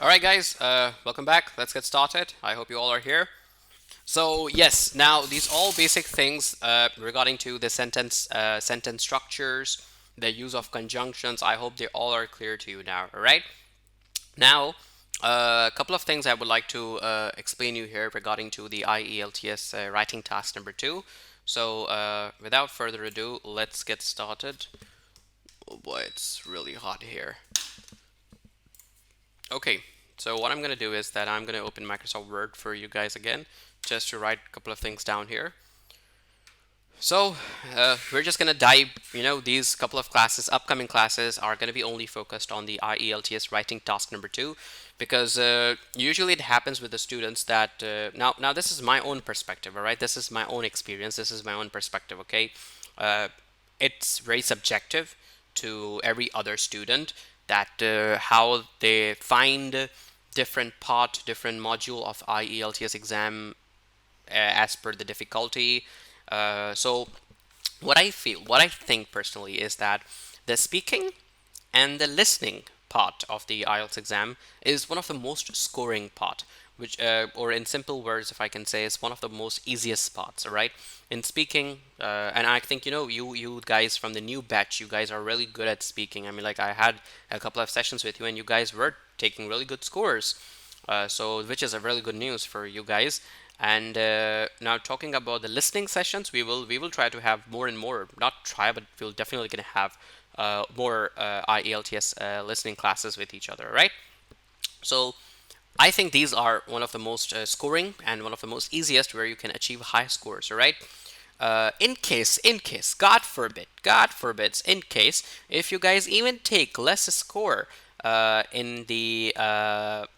All right, guys, welcome back. Let's get started. I hope you all are here. So yes, now these all basic things regarding to the sentence structures, the use of conjunctions. I hope they all are clear to you now. All right. Now, a couple of things I would like to explain you here regarding to the IELTS writing task number 2. So without further ado, let's get started. Oh boy, it's really hot here. Okay, so what I'm going to do is that I'm going to open Microsoft Word for you guys again, just to write a couple of things down here. So we're just going to dive, these couple of classes, upcoming classes are going to be only focused on the IELTS writing task number 2, because usually it happens with the students that, now this is my own perspective, all right? This is my own experience. This is my own perspective, okay? It's very subjective to every other student that how they find different part, different module of IELTS exam as per the difficulty. So what I think personally is that the speaking and the listening part of the IELTS exam is one of the most scoring part, which or in simple words, if I can say, is one of the most easiest parts. All right, in speaking, and I think you guys from the new batch, you guys are really good at speaking. I mean, like, I had a couple of sessions with you, and you guys were taking really good scores. So which is a really good news for you guys. And now talking about the listening sessions, we will try to have more and more, not try, but we'll definitely gonna have more IELTS listening classes with each other, right? So I think these are one of the most scoring and one of the most easiest where you can achieve high scores, all right? In case, God forbids, in case, if you guys even take less score in the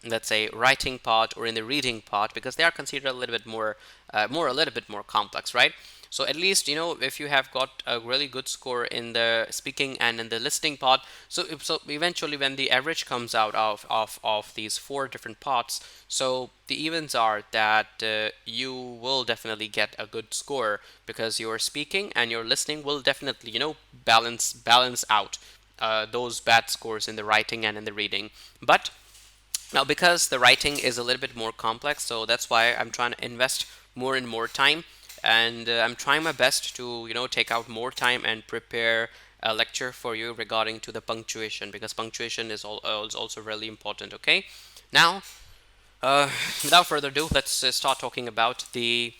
let's say writing part or in the reading part, because they are considered a little bit more, a little bit more complex, right? So at least if you have got a really good score in the speaking and in the listening part, so eventually when the average comes out of these four different parts, so the evens are that you will definitely get a good score, because your speaking and your listening will definitely balance out those bad scores in the writing and in the reading. But now, because the writing is a little bit more complex, so that's why I'm trying to invest more and more time, and I'm trying my best to take out more time and prepare a lecture for you regarding to the punctuation, because punctuation is also really important. Okay, now without further ado, let's start talking about the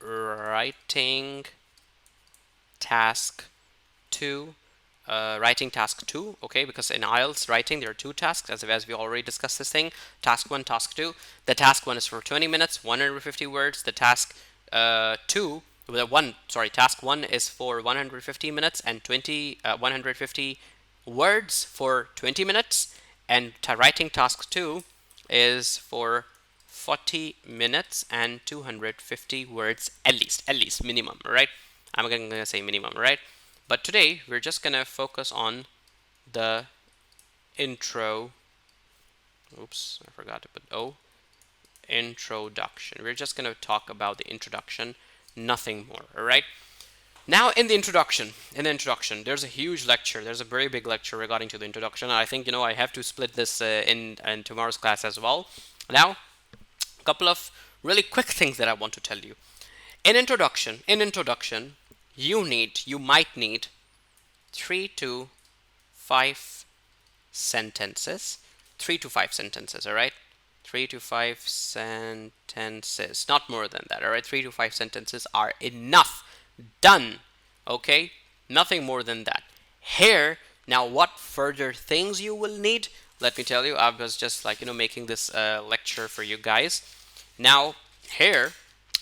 writing task 2. Writing task 2, okay, because in IELTS writing there are two tasks, as we already discussed this thing, task 1, task 2. The task 1 is for 20 minutes, 150 words. The task 2, task 1 is for 150 minutes and 150 words for 20 minutes, and writing task 2 is for 40 minutes and 250 words, at least minimum, right? I'm gonna say minimum, right? But today we're just gonna focus on the intro. Oops, I forgot to put introduction. We're just gonna talk about the introduction, nothing more. All right. Now, in the introduction, there's a huge lecture. There's a very big lecture regarding to the introduction. I think I have to split this in tomorrow's class as well. Now, a couple of really quick things that I want to tell you. In introduction, you might need 3 to 5 sentences. 3 to 5 sentences, all right? 3 to 5 sentences, not more than that, all right? 3 to 5 sentences are enough. Done, okay? Nothing more than that. Here, now what further things you will need? Let me tell you, I was just making this lecture for you guys. Now, here,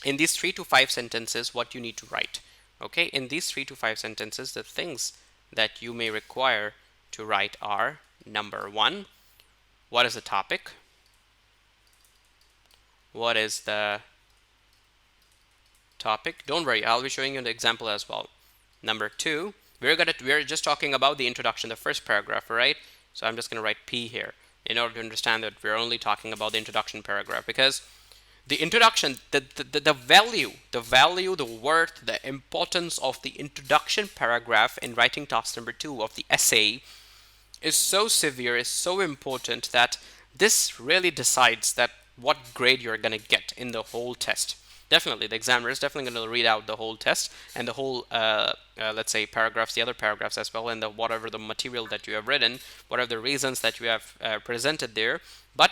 in these 3 to 5 sentences, what you need to write. Okay, in these 3 to 5 sentences, the things that you may require to write are: number 1, what is the topic? What is the topic? Don't worry, I'll be showing you an example as well. Number 2, we're just talking about the introduction, the first paragraph, right? So I'm just gonna write P here in order to understand that we're only talking about the introduction paragraph, because the introduction, the value, the worth, the importance of the introduction paragraph in writing task number 2 of the essay is so severe, is so important that this really decides that what grade you're going to get in the whole test. Definitely, the examiner is definitely going to read out the whole test and the whole, let's say, paragraphs, the other paragraphs as well, and the whatever the material that you have written, whatever the reasons that you have presented there. But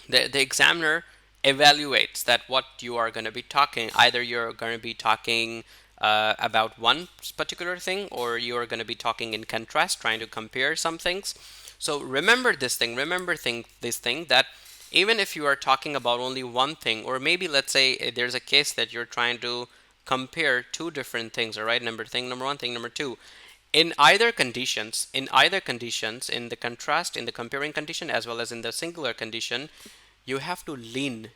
the examiner evaluates that what you are going to be talking. Either you're going to be talking about one particular thing, or you are going to be talking in contrast, trying to compare some things. So remember this thing. Remember this thing that even if you are talking about only one thing, or maybe let's say there's a case that you're trying to compare two different things. All right, thing number one, thing number two. In either conditions, in the contrast, in the comparing condition, as well as in the singular condition, you have to lean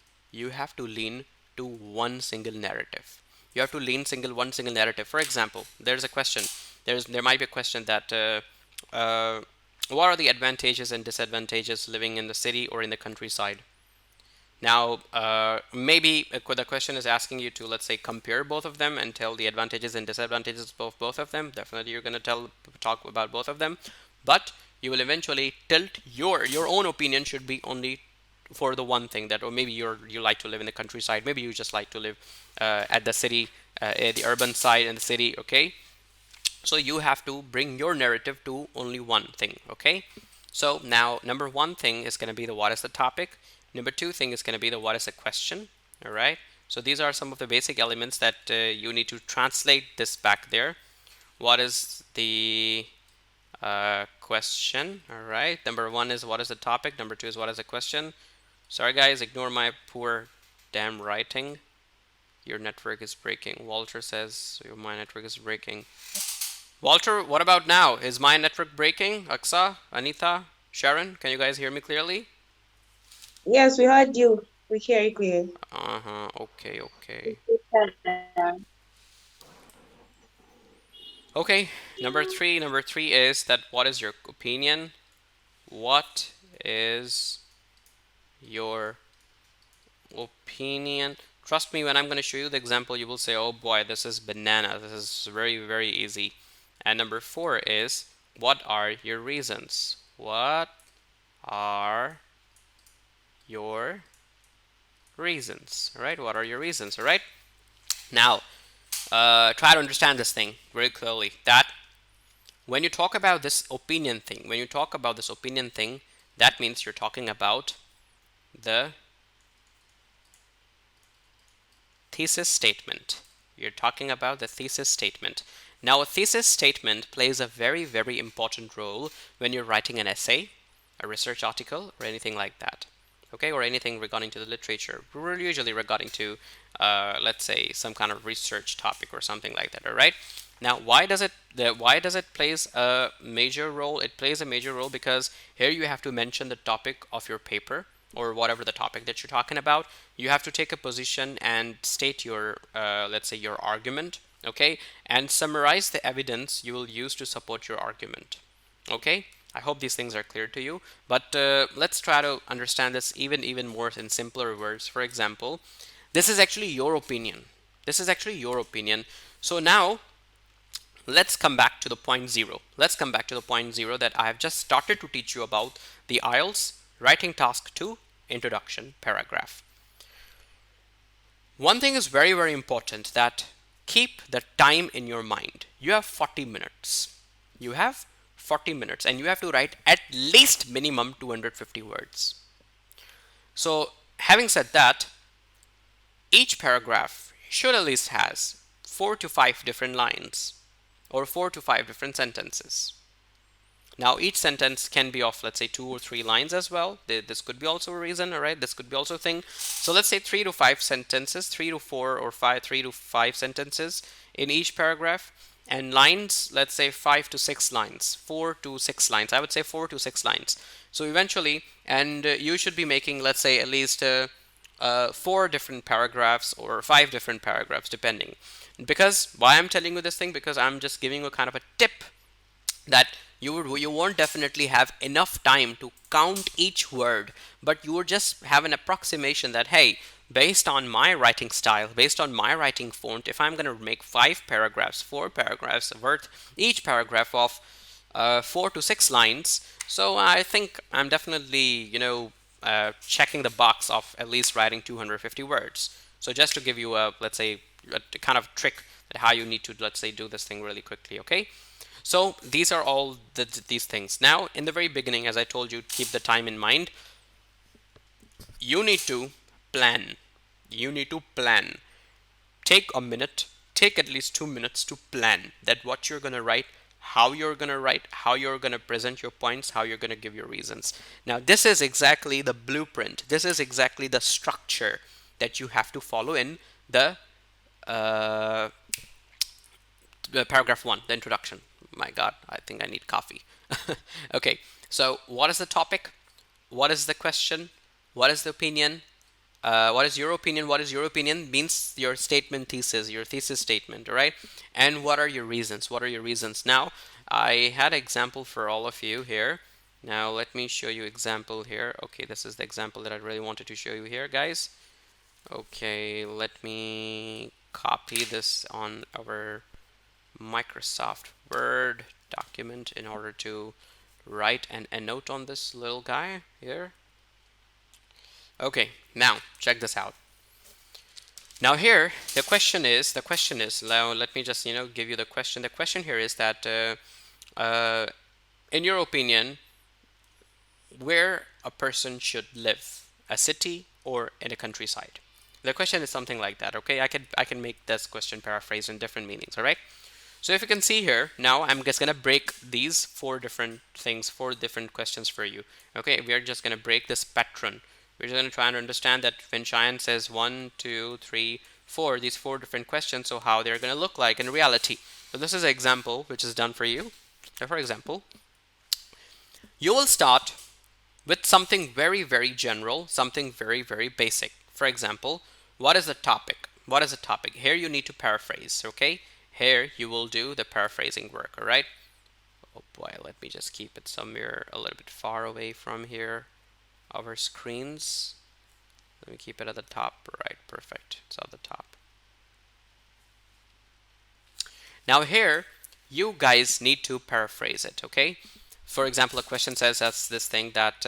to one single narrative. You have to lean one single narrative. For example, there's a question. There might be a question that what are the advantages and disadvantages living in the city or in the countryside? Now, maybe the question is asking you to, let's say, compare both of them and tell the advantages and disadvantages of both of them. Definitely, you're going to talk about both of them, but you will eventually tilt your own opinion should be only for the one thing that, or maybe you like to live in the countryside. Maybe you just like to live at the city, the urban side in the city. Okay, so you have to bring your narrative to only one thing. Okay, so now number one thing is going to be the what is the topic. Number two thing is going to be the what is the question. All right, so these are some of the basic elements that you need to translate this back there. What is the question? All right, number one is what is the topic. Number two is what is the question. Sorry guys, ignore my poor damn writing. Your network is breaking. Walter says my network is breaking. Walter, what about now? Is my network breaking? Aksa, Anita, Sharon, can you guys hear me clearly? Yes, we heard you. We hear you clearly. Okay. Okay, number three is that what is your opinion? What is your opinion? Trust me, when I'm going to show you the example, you will say, oh boy, this is banana. This is very, very easy. And number four is, what are your reasons? What are your reasons? All right, what are your reasons? All right, now try to understand this thing very clearly, that when you talk about this opinion thing, that means you're talking about the thesis statement. You're talking about the thesis statement. Now, a thesis statement plays a very, very important role when you're writing an essay, a research article, or anything like that. Okay, or anything regarding to the literature. We're usually regarding to, let's say, some kind of research topic or something like that. All right. Now, why does it plays a major role? It plays a major role because here you have to mention the topic of your paper, or whatever the topic that you're talking about. You have to take a position and state your, let's say, your argument. Okay, and summarize the evidence you will use to support your argument. Okay, I hope these things are clear to you, but let's try to understand this even more in simpler words. For example, this is actually your opinion. So now let's come back to the point zero. That I have just started to teach you about the IELTS writing task 2 introduction paragraph. One thing is very, very important, that keep the time in your mind. You have 40 minutes. And you have to write at least minimum 250 words. So having said that, each paragraph should at least has 4 to 5 different lines, or 4 to 5 different sentences. Now each sentence can be of, let's say, 2 or 3 lines as well. This could be also a reason. All right, this could be also a thing. So let's say 3 to 5 sentences, 3 to 4 or 3 to 5 sentences in each paragraph, and lines, let's say 5 to 6 lines, 4 to 6 lines. I would say 4 to 6 lines. So eventually, and you should be making, let's say, at least 4 different paragraphs or 5 different paragraphs, depending. Because why I'm telling you this thing, because I'm just giving you a kind of a tip that you won't definitely have enough time to count each word, but you would just have an approximation that, hey, based on my writing style, based on my writing font, if I'm going to make 5 paragraphs, 4 paragraphs worth, each paragraph of 4 to 6 lines. So I think I'm definitely, checking the box of at least writing 250 words. So just to give you a, let's say, a kind of trick that how you need to, let's say, do this thing really quickly, okay? So these are all these things. Now, in the very beginning, as I told you, keep the time in mind. You need to plan. You need to plan. Take a minute, take at least 2 minutes to plan that what you're going to write, how you're going to write, how you're going to present your points, how you're going to give your reasons. Now, this is exactly the blueprint. This is exactly the structure that you have to follow in uh, the paragraph 1, the introduction. My God, I think I need coffee. Okay, so what is the topic? What is the question? What is the opinion? What is your opinion? What is your opinion means your statement thesis, your thesis statement, all right? And what are your reasons? What are your reasons? Now, I had an example for all of you here. Now, let me show you example here. Okay, this is the example that I really wanted to show you here, guys. Okay, let me copy this on our Microsoft Word document in order to write an endnote on this little guy here. Okay, now check this out. Now here, the question is, now let me just, give you the question. The question here is that, in your opinion, where a person should live, a city or in a countryside? The question is something like that, okay? I can make this question paraphrased in different meanings, all right? So if you can see here, now I'm just gonna break these 4 different questions for you. Okay, we are just gonna break this pattern. We're just gonna try and understand that when Cheyenne says 1, 2, 3, 4, these 4 different questions, so how they're gonna look like in reality. So this is an example which is done for you. So for example, you will start with something very, very general, something very, very basic. For example, what is the topic? What is the topic? Here you need to paraphrase, okay? Here you will do the paraphrasing work, all right? Oh boy, let me just keep it somewhere a little bit far away from here, our screens. Let me keep it at the top, right? Perfect, it's at the top. Now here, you guys need to paraphrase it, okay? For example, a question says that's this thing that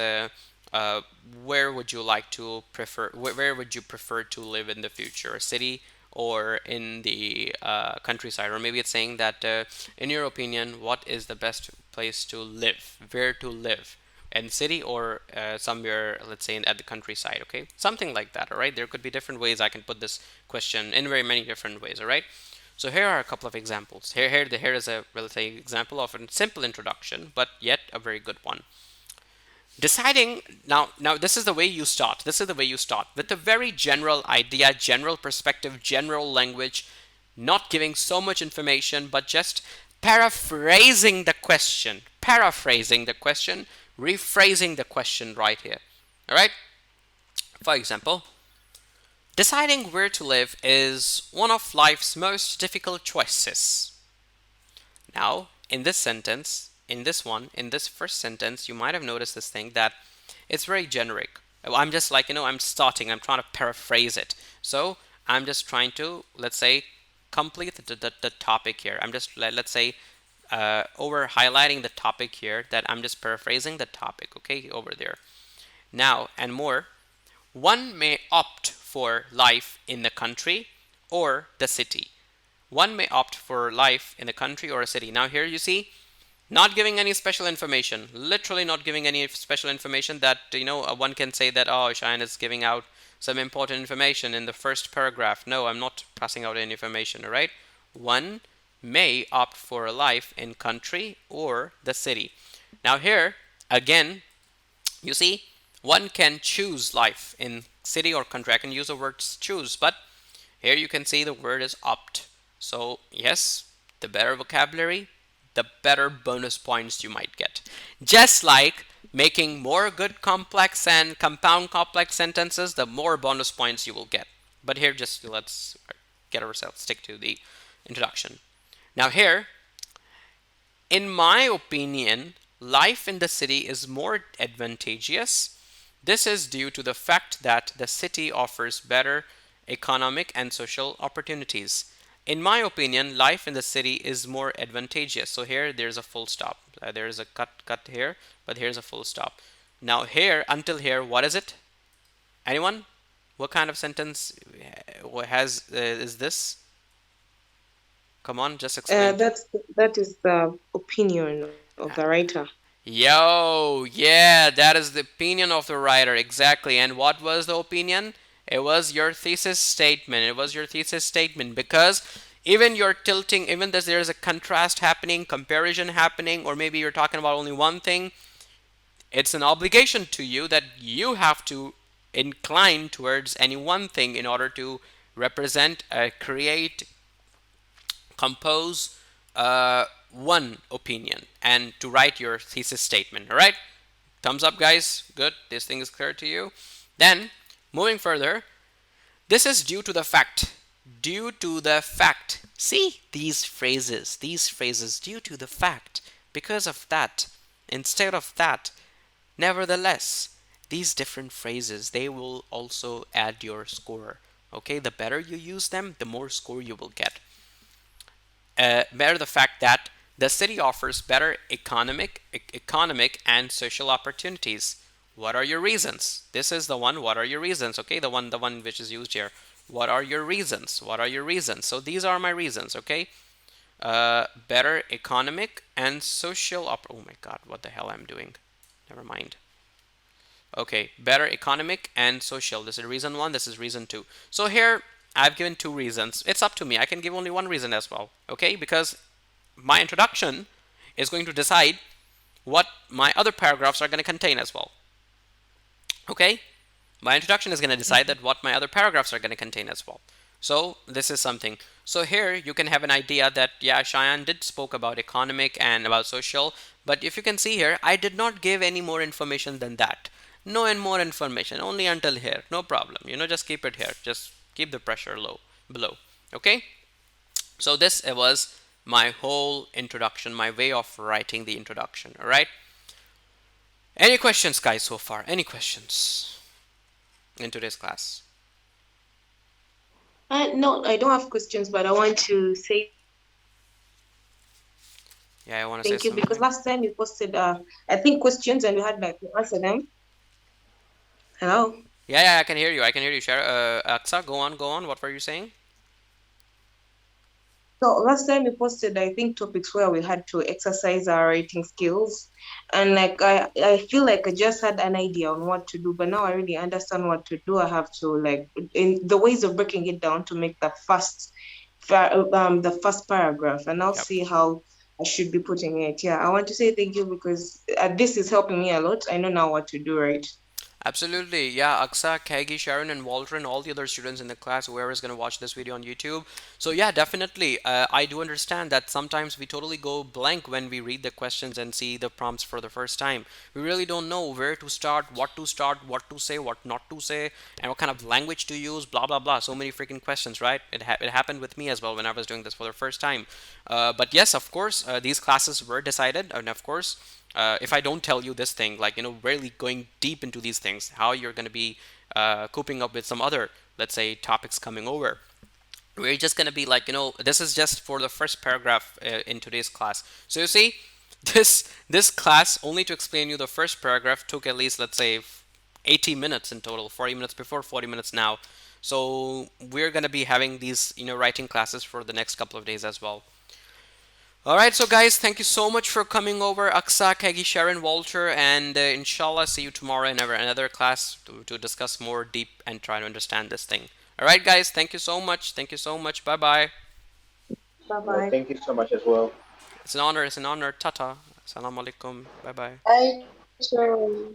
where would you like to prefer? Where would you prefer to live in the future? A city or in the countryside? Or maybe it's saying that in your opinion, what is the best place to live? Where to live? In city or somewhere, let's say at the countryside, okay? Something like that, all right? There could be different ways I can put this question in very many different ways, all right? So here are a couple of examples. Here is a, let's say, example of a simple introduction, but yet a very good one. Deciding now this is the way you start. This is the way you start with a very general idea, general perspective, general language, not giving so much information, but just paraphrasing the question, rephrasing the question right here. All right. For example, deciding where to live is one of life's most difficult choices. Now, in this sentence, in this first sentence, you might have noticed this thing that it's very generic. I'm just like, I'm trying to paraphrase it. So I'm just trying to, let's say, complete the topic here. I'm just, let's say, over highlighting the topic here, that I'm just paraphrasing the topic, okay, over there. Now, and more, one may opt for life in the country or the city. One may opt for life in a country or a city. Now here you see, not giving any special information, literally not giving any special information that, one can say that, oh, Cheyenne is giving out some important information in the first paragraph. No, I'm not passing out any information, all right? One may opt for a life in country or the city. Now here, again, you see, one can choose life in city or country. I can use the word choose, but here you can see the word is opt. So yes, the better vocabulary, the better bonus points you might get. Just like making more good complex and compound complex sentences, the more bonus points you will get. But here, just let's stick to the introduction. Now here, in my opinion, life in the city is more advantageous. This is due to the fact that the city offers better economic and social opportunities. In my opinion, life in the city is more advantageous. So here there's a full stop. There is a cut here, but here's a full stop. Now here, until here, what is it? Anyone? What kind of sentence is this? Come on, just explain. That is the opinion of the writer. Yo, yeah, that is the opinion of the writer, exactly. And what was the opinion? It was your thesis statement. It was your thesis statement because even you're tilting, even though there's a contrast happening, comparison happening, or maybe you're talking about only one thing, it's an obligation to you that you have to incline towards any one thing in order to represent, create, compose one opinion and to write your thesis statement. All right, thumbs up, guys. Good, this thing is clear to you. Then moving further, this is due to the fact. Due to the fact. See these phrases, due to the fact, because of that, instead of that, nevertheless. These different phrases, they will also add your score. Okay, the better you use them, the more score you will get. Better the fact that the city offers better economic and social opportunities. What are your reasons? This is the one. What are your reasons? Okay, the one which is used here. What are your reasons? What are your reasons? So these are my reasons. Okay, better economic and social oh my God, what the hell I'm doing? Never mind. Okay, better economic and social. This is reason one. This is reason two. So here I've given two reasons. It's up to me. I can give only one reason as well. Okay, because my introduction is going to decide what my other paragraphs are going to contain as well. Okay, my introduction is going to decide that what my other paragraphs are going to contain as well. So this is something. So here you can have an idea that yeah, Cheyenne did spoke about economic and about social, but if you can see here, I did not give any more information than that. No and more information, only until here. No problem. Just keep it here. Just keep the pressure low below. Okay. So this was my whole introduction, my way of writing the introduction. All right. Any questions, guys, so far? Any questions in today's class? No, I don't have questions, but I want to say Yeah, I want to say thank you because something. last time you posted, I think questions and you had like to answer them. Hello. Yeah, I can hear you. I can hear you. Aksa, go on, go on. What were you saying? So last time we posted, I think, topics where we had to exercise our writing skills. And like I feel like I just had an idea on what to do, but now I really understand what to do. I have to like in the ways of breaking it down to make the first paragraph, and I'll Yep. see how I should be putting it. Yeah, I want to say thank you because this is helping me a lot. I know now what to do, right? Absolutely. Yeah, Aksa, Kagi, Sharon, and Walter, and all the other students in the class, whoever is going to watch this video on YouTube. So, yeah, definitely. I do understand that sometimes we totally go blank when we read the questions and see the prompts for the first time. We really don't know where to start, what to say, what not to say, and what kind of language to use, blah, blah, blah. So many freaking questions, right? It happened with me as well when I was doing this for the first time. But yes, of course, these classes were decided, and of course, if I don't tell you this thing, like, really going deep into these things, how you're going to be coping up with some other, let's say, topics coming over. We're just going to be like, this is just for the first paragraph in today's class. So you see, this class, only to explain you the first paragraph, took at least, let's say, 80 minutes in total, 40 minutes before, 40 minutes now. So we're going to be having these, writing classes for the next couple of days as well. All right, so guys, thank you so much for coming over, Aksa, Kegi, Sharon, Walter, and inshallah, see you tomorrow in another class to discuss more deep and try to understand this thing. All right, guys, thank you so much. Thank you so much. Bye bye. Bye bye. Thank you so much as well. It's an honor. It's an honor. Tata. Assalamu alaikum. Bye bye. Bye. Sure.